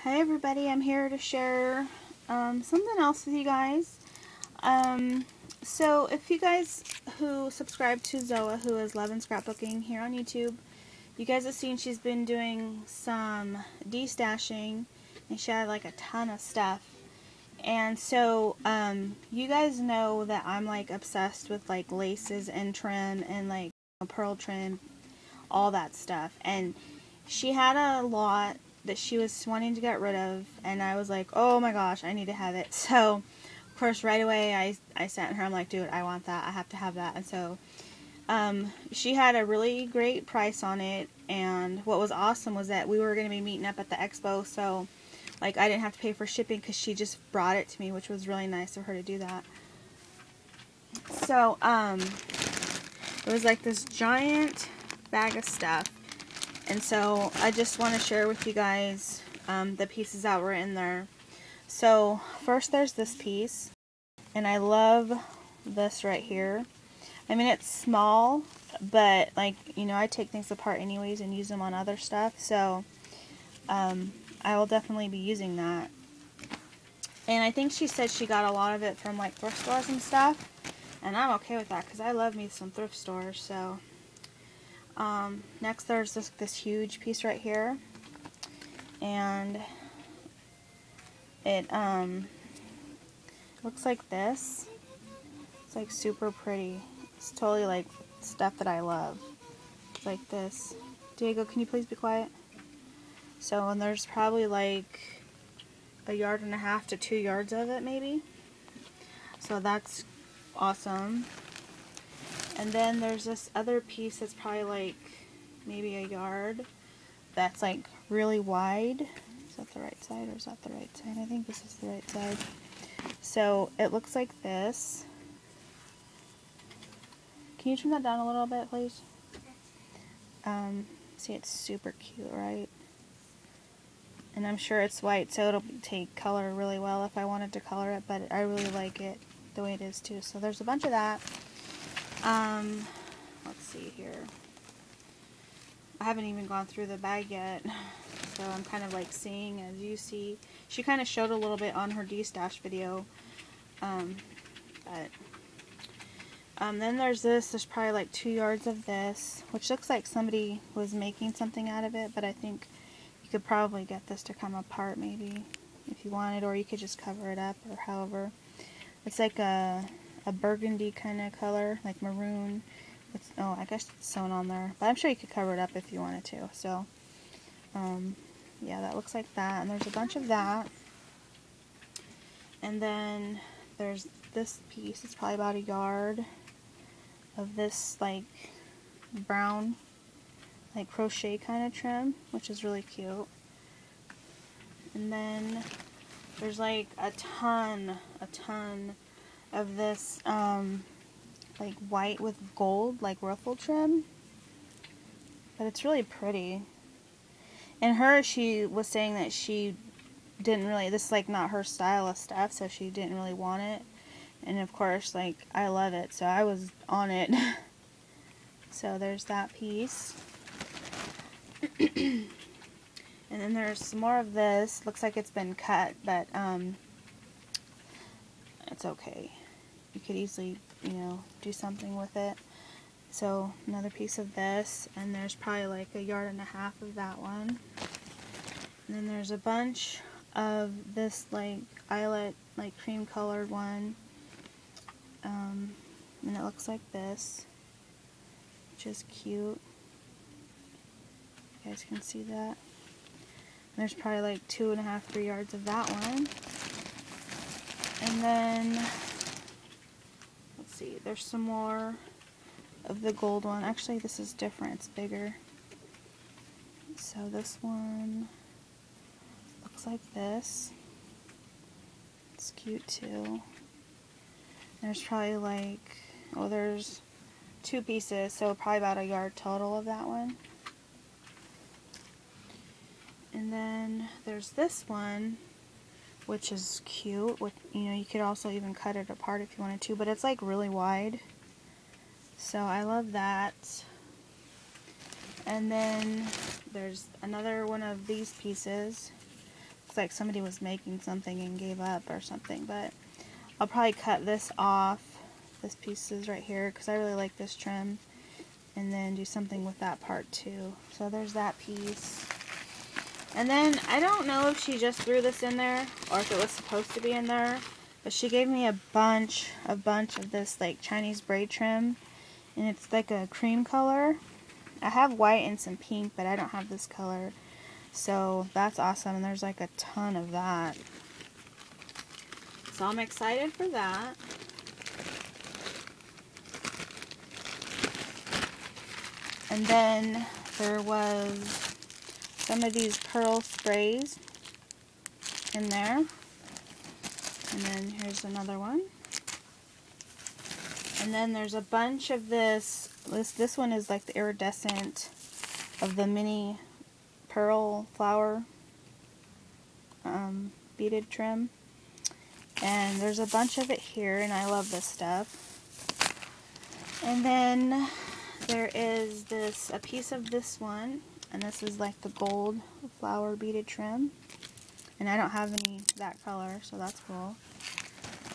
Hi everybody, I'm here to share something else with you guys. So if you guys who subscribe to Zoa, who is Lovinscrapbooking here on YouTube, you guys have seen she's been doing some destashing, and she had like a ton of stuff. And so you guys know that I'm like obsessed with like laces and trim and like pearl trim, all that stuff. And she had a lot that she was wanting to get rid of, and I was like, oh my gosh, I need to have it. So of course right away I sent her, I'm like, dude, I want that, I have to have that. And so she had a really great price on it, and what was awesome was that we were going to be meeting up at the expo, so like I didn't have to pay for shipping because she just brought it to me, which was really nice of her to do that. So it was like this giant bag of stuff. And so I just want to share with you guys the pieces that were in there. So first there's this piece, and I love this right here. I mean, it's small, but like, you know, I take things apart anyways and use them on other stuff. So I will definitely be using that. And I think she said she got a lot of it from like thrift stores and stuff. And I'm okay with that because I love me some thrift stores. So next there's this huge piece right here, and it looks like this. It's like super pretty. It's totally like stuff that I love. It's like this. Diego, can you please be quiet? So, and there's probably like 1.5 yards to 2 yards of it maybe. So that's awesome. And then there's this other piece that's probably like maybe 1 yard. That's like really wide. Is that the right side or is that the right side? I think this is the right side. So it looks like this. Can you turn that down a little bit, please? See, it's super cute, right? And I'm sure it's white, so it'll take color really well if I wanted to color it, but I really like it the way it is too. So there's a bunch of that. Let's see here. I haven't even gone through the bag yet, so I'm kind of like seeing as you see. She kind of showed a little bit on her destash video, then there's this. There's probably like 2 yards of this, which looks like somebody was making something out of it, but I think you could probably get this to come apart maybe if you wanted, or you could just cover it up, or however. It's like a burgundy kind of color, like maroon. It's, oh, I guess it's sewn on there, but I'm sure you could cover it up if you wanted to. So yeah, that looks like that, and there's a bunch of that. And then there's this piece. It's probably about 1 yard of this like brown like crochet kind of trim, which is really cute. And then there's like a ton of this like white with gold like ruffle trim, but it's really pretty. And she was saying that she didn't really, this is like not her style of stuff, so she didn't really want it. And of course, like, I love it, so I was on it. So there's that piece. And then there's some more of this. Looks like it's been cut, but it's okay. You could easily, you know, do something with it. So another piece of this, and there's probably like 1.5 yards of that one. And then there's a bunch of this like eyelet, like cream colored one. And it looks like this, which is cute. You guys can see that. And there's probably like 2.5, 3 yards of that one. And then, let's see, there's some more of the gold one. Actually, this is different, it's bigger. So this one looks like this. It's cute too. There's probably like, oh, there's 2 pieces, so probably about 1 yard total of that one. And then there's this one, which is cute. With, you know, you could also even cut it apart if you wanted to, but it's like really wide. So I love that. And then there's another one of these pieces. Looks like somebody was making something and gave up or something, but I'll probably cut this off, this piece is right here, because I really like this trim, and then do something with that part too. So there's that piece. And then I don't know if she just threw this in there or if it was supposed to be in there, but she gave me a bunch of this like Chinese braid trim, and it's like a cream color. I have white and some pink, but I don't have this color, so that's awesome. And there's like a ton of that, so I'm excited for that. And then there was some of these pearl sprays in there. And then here's another one. And then there's a bunch of this one is like the iridescent of the mini pearl flower beaded trim. And there's a bunch of it here, and I love this stuff. And then there is a piece of this one, and this is like the gold flower beaded trim. And I don't have any that color, so that's cool.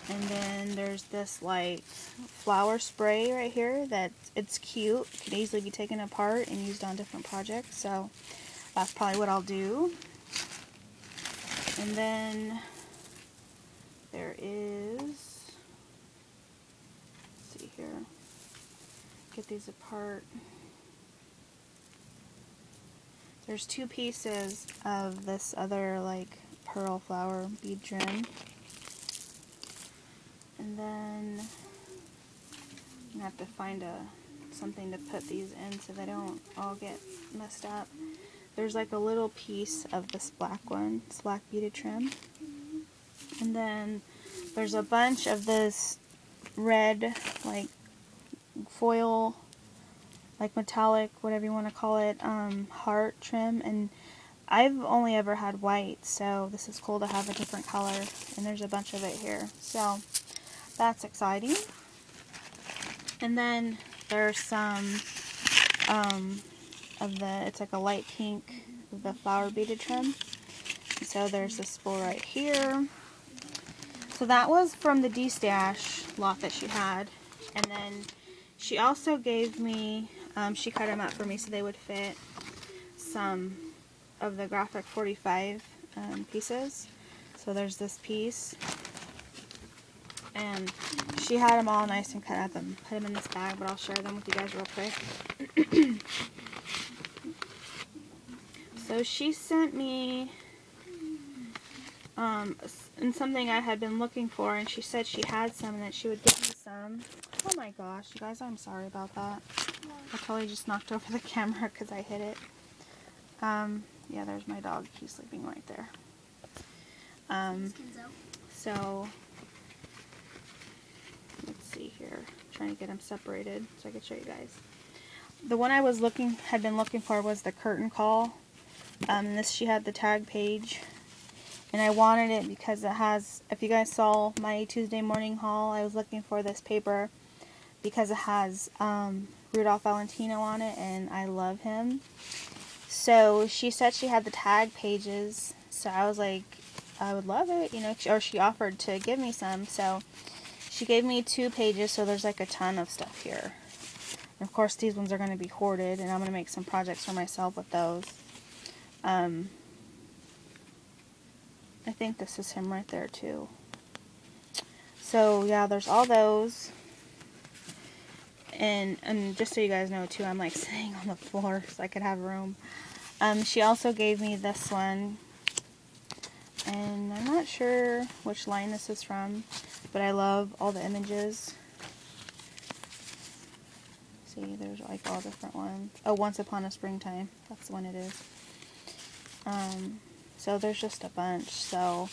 And then there's this like flower spray right here that it's cute. It can easily be taken apart and used on different projects, so that's probably what I'll do. And then there is, let's see here, get these apart. There's two pieces of this other like pearl flower bead trim. And then I'm gonna have to find something to put these in so they don't all get messed up. There's like a little piece of this black one, this black beaded trim. And then there's a bunch of this red like foil, like metallic, whatever you want to call it, heart trim. And I've only ever had white, so this is cool to have a different color. And there's a bunch of it here, so that's exciting. And then there's some it's like a light pink of the flower beaded trim. And so there's this spool right here. So that was from the destash lot that she had. And then she also gave me, she cut them up for me so they would fit, some of the graphic 45 pieces. So there's this piece. And she had them all nice and cut up and put them in this bag, but I'll share them with you guys real quick. So she sent me something I had been looking for, and she said she had some and that she would give me some. Oh my gosh, you guys, I'm sorry about that. I totally just knocked over the camera because I hit it. Yeah, there's my dog. He's sleeping right there. So let's see here. I'm trying to get them separated so I can show you guys. The one I had been looking for was the curtain call. This, she had the tag page, and I wanted it because it has, if you guys saw my Tuesday morning haul, I was looking for this paper because it has Rudolph Valentino on it, and I love him. So she said she had the tag pages, so I was like, I would love it, you know, or she offered to give me some, so she gave me 2 pages, so there's like a ton of stuff here. And of course these ones are going to be hoarded, and I'm going to make some projects for myself with those. I think this is him right there too. So yeah, there's all those. And just so you guys know too, I'm like sitting on the floor so I could have room. She also gave me this one, and I'm not sure which line this is from, but I love all the images. See, there's like all different ones. Oh, Once Upon a Springtime. That's the one it is. So there's just a bunch. So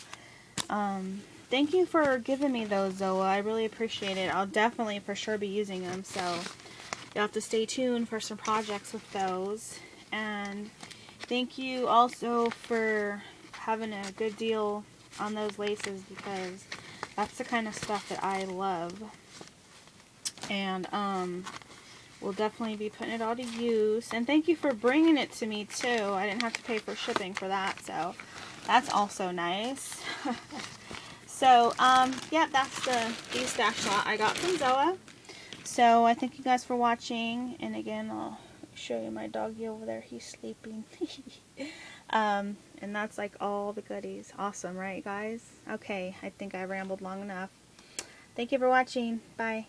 thank you for giving me those, Zoa. I really appreciate it. I'll definitely for sure be using them. So you'll have to stay tuned for some projects with those. And thank you also for having a good deal on those laces, because that's the kind of stuff that I love. And we'll definitely be putting it all to use. And thank you for bringing it to me too. I didn't have to pay for shipping for that, so That's also nice. So, yeah, that's the destash lot I got from Zoua. So, I thank you guys for watching. And again, I'll show you my doggy over there. He's sleeping. And that's like all the goodies. Awesome, right, guys? Okay, I think I rambled long enough. Thank you for watching. Bye.